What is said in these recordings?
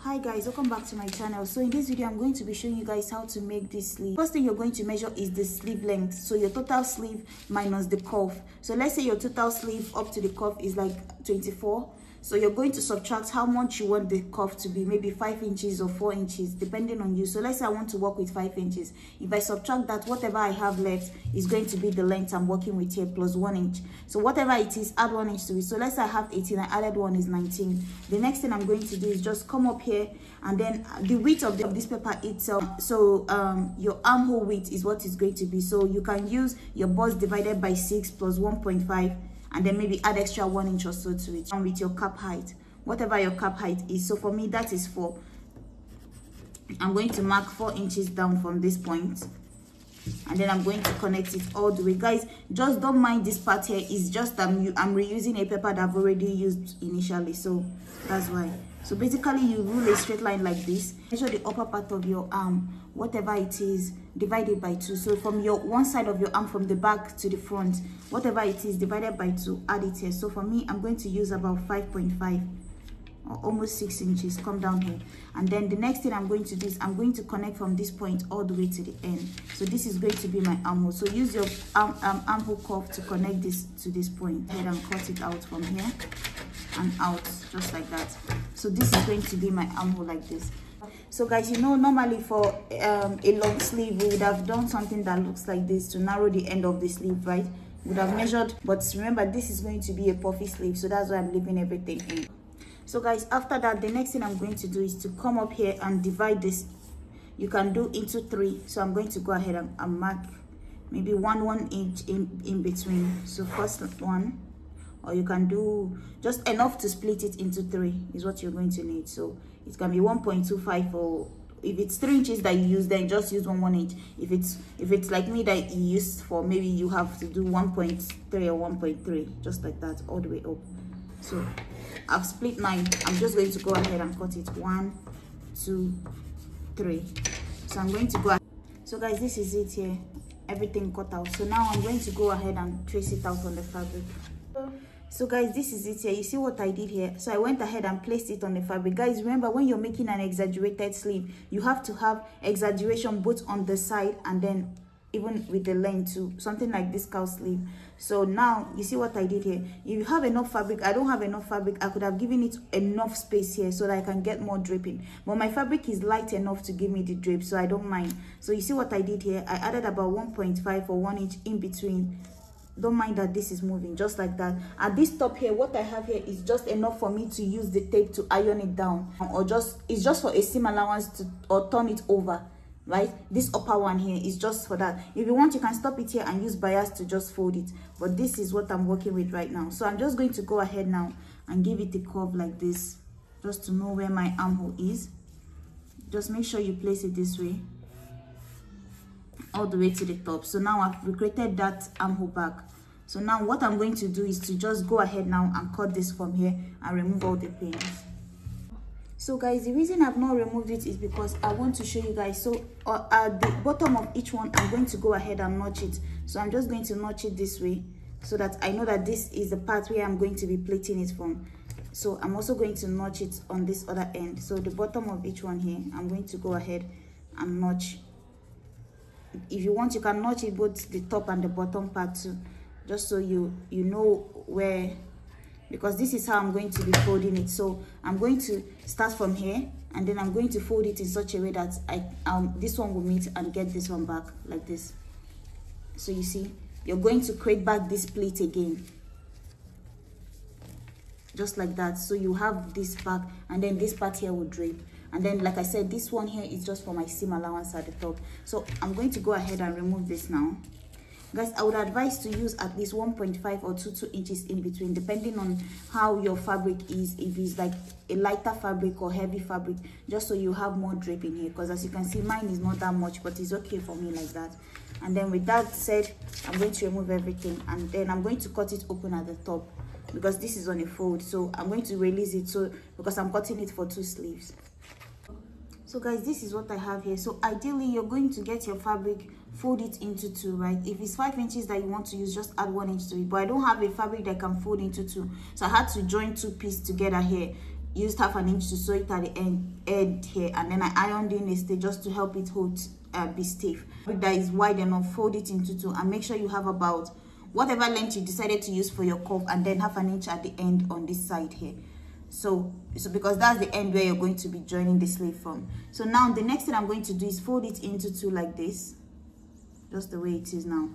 Hi guys, welcome back to my channel. So in this video I'm going to be showing you guys how to make this sleeve. First thing you're going to measure is the sleeve length, so your total sleeve minus the cuff. So let's say your total sleeve up to the cuff is like 24, so you're going to subtract how much you want the cuff to be, maybe 5 inches or 4 inches depending on you. So let's say I want to work with 5 inches. If I subtract that, whatever I have left is going to be the length I'm working with here plus 1 inch. So whatever it is, add 1 inch to it. So let's say I have 18, I added 1 is 19. The next thing I'm going to do is just come up here, and then the width of this paper itself, so your armhole width is what it's going to be. So you can use your bust divided by 6 plus 1.5, and then maybe add extra 1 inch or so to it. And with your cap height, whatever your cap height is. So for me that is 4. I'm going to mark 4 inches down from this point, and then I'm going to connect it all the way. Guys, just don't mind this part here. It's just I'm reusing a paper that I've already used initially, so that's why. So basically you rule a straight line like this. Measure the upper part of your arm, whatever it is, divide it by 2. So from your one side of your arm, from the back to the front, whatever it is, divided by 2, add it here. So for me, I'm going to use about 5.5 or almost 6 inches. Come down here, and then the next thing I'm going to do is I'm going to connect from this point all the way to the end. So this is going to be my armhole. So use your armhole cuff to connect this to this point. Head and cut it out from here and out, just like that. So this is going to be my armhole like this. So guys, you know, normally for a long sleeve we would have done something that looks like this to narrow the end of the sleeve, right? Would have measured, but remember this is going to be a puffy sleeve, so that's why I'm leaving everything in. So guys, after that, the next thing I'm going to do is to come up here and divide this. You can do into 3. So I'm going to go ahead and mark maybe 1 inch in between. So first 1, or you can do just enough to split it into 3 is what you're going to need. So it can be 1.25, or if it's 3 inches that you use, then just use 1 inch. If it's like me that you used for, maybe you have to do 1.3 or 1.3, just like that, all the way up. So I've split mine. I'm just going to go ahead and cut it 1, 2, 3. So I'm going to go ahead. So guys, this is it here, everything cut out. So now I'm going to go ahead and trace it out on the fabric. So guys, this is it here. You see what I did here? So I went ahead and placed it on the fabric. Guys, remember, when you're making an exaggerated sleeve, you have to have exaggeration both on the side and then even with the length too, something like this cowl sleeve. So now you see what I did here. If you have enough fabric, I don't have enough fabric, I could have given it enough space here so that I can get more draping, but my fabric is light enough to give me the drape, so I don't mind. So you see what I did here? I added about 1.5 or 1 inch in between. Don't mind that this is moving, just like that. At this top here, what I have here is just enough for me to use the tape to iron it down, or it's just for a seam allowance to, or turn it over, right? This upper one here is just for that. If you want, you can stop it here and use bias to just fold it, but this is what I'm working with right now. So I'm just going to go ahead now and give it a curve like this, just to know where my armhole is. Just make sure you place it this way all the way to the top. So now I've recreated that armhole back. So now what I'm going to do is to just go ahead now and cut this from here and remove all the pins. So guys, the reason I've not removed it is because I want to show you guys. So at the bottom of each one, I'm going to go ahead and notch it. So I'm just going to notch it this way so that I know that this is the part where I'm going to be plating it from. So I'm also going to notch it on this other end. So the bottom of each one here, I'm going to go ahead and notch. If you want, you can notch it both the top and the bottom part too, just so you know where, because this is how I'm going to be folding it. So I'm going to start from here, and then I'm going to fold it in such a way that this one will meet and get this one back like this. So you see, you're going to create back this pleat again, just like that. So you have this back, and then this part here will drape. And then, like I said, this one here is just for my seam allowance at the top. So I'm going to go ahead and remove this now. Guys, I would advise to use at least 1.5 or 2 inches in between, depending on how your fabric is. If it's like a lighter fabric or heavy fabric, just so you have more drape in here. Because as you can see, mine is not that much, but it's okay for me like that. And then with that said, I'm going to remove everything, and then I'm going to cut it open at the top, because this is on a fold. So I'm going to release it, so because I'm cutting it for 2 sleeves. So guys, this is what I have here. So ideally, you're going to get your fabric, fold it into 2, right? If it's 5 inches that you want to use, just add 1 inch to it. But I don't have a fabric that can fold into 2, so I had to join 2 pieces together here used half an inch to sew it at the end here, and then I ironed in a stitch just to help it hold be stiff. That is wide enough, fold it into two and make sure you have about whatever length you decided to use for your cuff, and then half an inch at the end on this side here. So because that's the end where you're going to be joining the sleeve from. So now the next thing I'm going to do is fold it into two like this, just the way it is now,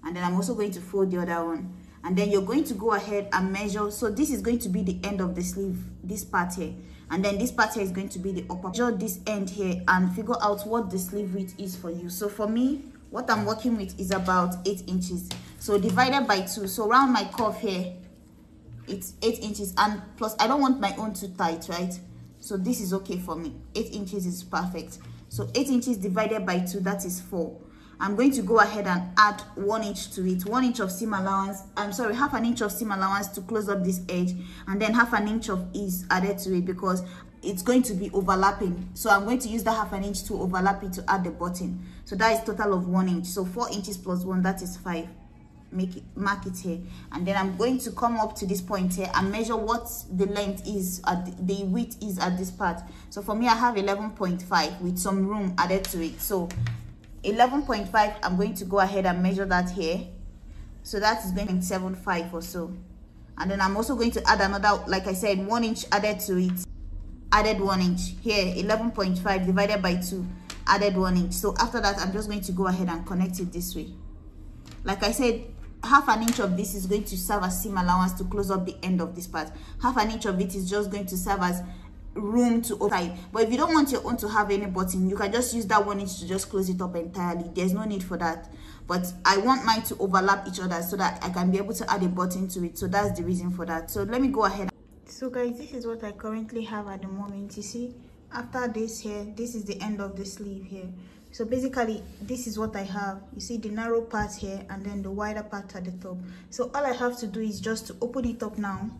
and then I'm also going to fold the other one, and then you're going to go ahead and measure. So this is going to be the end of the sleeve, this part here, and then this part here is going to be the upper. Measure this end here and figure out what the sleeve width is for you. So for me, what I'm working with is about 8 inches. So divided by 2. So around my cuff here, it's 8 inches, and plus I don't want my own too tight, right? So this is okay for me. 8 inches is perfect. So 8 inches divided by 2, that is 4. I'm going to go ahead and add 1 inch to it, 1 inch of seam allowance. I'm sorry, half an inch of seam allowance to close up this edge, and then half an inch of ease added to it because it's going to be overlapping. So I'm going to use that half an inch to overlap it to add the button. So that is total of 1 inch. So 4 inches plus 1, that is 5. Mark it here, and then I'm going to come up to this point here and measure what the length is at the width is at this part. So for me, I have 11.5 with some room added to it. So 11.5, I'm going to go ahead and measure that here. So that is going to be 7.5 or so, and then I'm also going to add another, like I said, 1 inch added to it. Added 1 inch here, 11.5 divided by 2, added 1 inch. So after that, I'm just going to go ahead and connect it this way. Like I said, half an inch of this is going to serve as seam allowance to close up the end of this part. Half an inch of it is just going to serve as room to open. But if you don't want your own to have any button, you can just use that 1 inch to just close it up entirely. There's no need for that. But I want mine to overlap each other so that I can be able to add a button to it. So that's the reason for that. So let me go ahead. So guys, this is what I currently have at the moment. You see, after this here, this is the end of the sleeve here. So basically, this is what I have. You see the narrow part here and then the wider part at the top. So all I have to do is just to open it up now,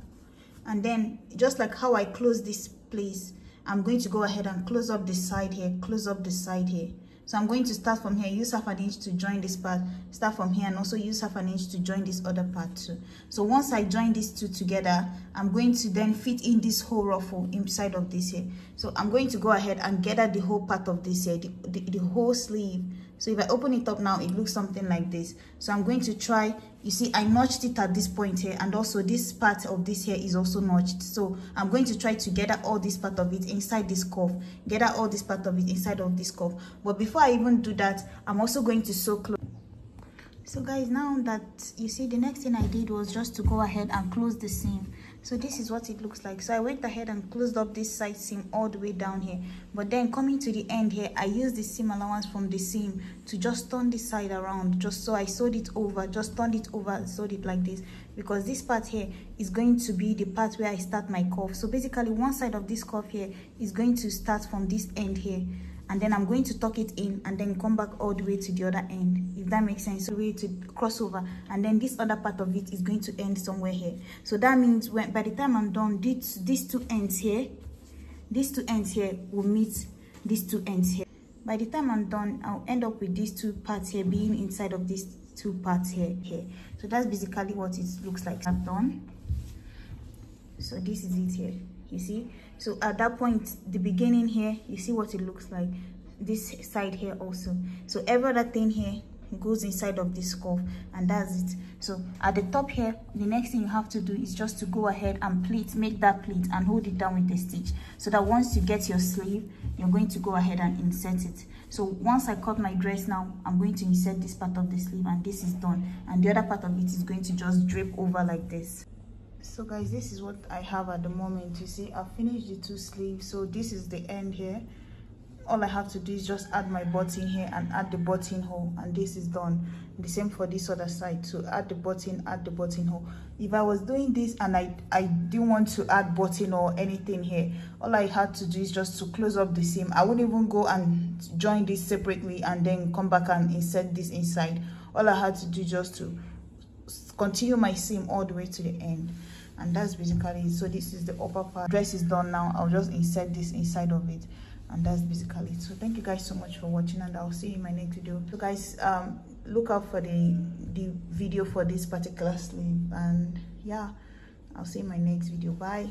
and then just like how I close this place, I'm going to go ahead and close up this side here, close up this side here. So I'm going to start from here, use half an inch to join this part, start from here, and also use half an inch to join this other part too. So once I join these two together, I'm going to then fit in this whole ruffle inside of this here. So I'm going to go ahead and gather the whole part of this here, the whole sleeve. So if I open it up now, it looks something like this. So I'm going to try, you see, I notched it at this point here, and also this part of this here is also notched. So I'm going to try to gather all this part of it inside this cuff, gather all this part of it inside of this cuff. But before I even do that, I'm also going to sew close. So guys, now that you see, the next thing I did was just to go ahead and close the seam. So this is what it looks like. So I went ahead and closed up this side seam all the way down here, but then coming to the end here, I used the seam allowance from the seam to just turn this side around, just so I sewed it over, just turned it over and sewed it like this, because this part here is going to be the part where I start my cuff. So basically, one side of this cuff here is going to start from this end here, and then I'm going to tuck it in and then come back all the way to the other end, if that makes sense. So way to cross over, and then this other part of it is going to end somewhere here. So that means when by the time I'm done, these two ends here will meet these two ends here. By the time I'm done, I'll end up with these two parts here being inside of these two parts here. So that's basically what it looks like. I'm done. So this is it here, you see. So at that point, the beginning here, you see what it looks like. This side here also. So every other thing here goes inside of this cuff, and that's it. So at the top here, the next thing you have to do is just to go ahead and pleat, make that pleat and hold it down with a stitch, so that once you get your sleeve, you're going to go ahead and insert it. So once I cut my dress now, I'm going to insert this part of the sleeve, and this is done, and the other part of it is going to just drape over like this. So guys, this is what I have at the moment. You see, I've finished the two sleeves, so this is the end here. All I have to do is just add my button here and add the buttonhole, and this is done. The same for this other side, so add the buttonhole. If I was doing this and I didn't want to add button or anything here, all I had to do is just to close up the seam. I wouldn't even go and join this separately and then come back and insert this inside. All I had to do just to continue my seam all the way to the end, and that's basically it. So this is the upper part. Dress is done now. I'll just insert this inside of it, and that's basically it. So thank you guys so much for watching, and I'll see you in my next video. So guys, look out for the video for this particular sleeve, and yeah, I'll see you in my next video. Bye.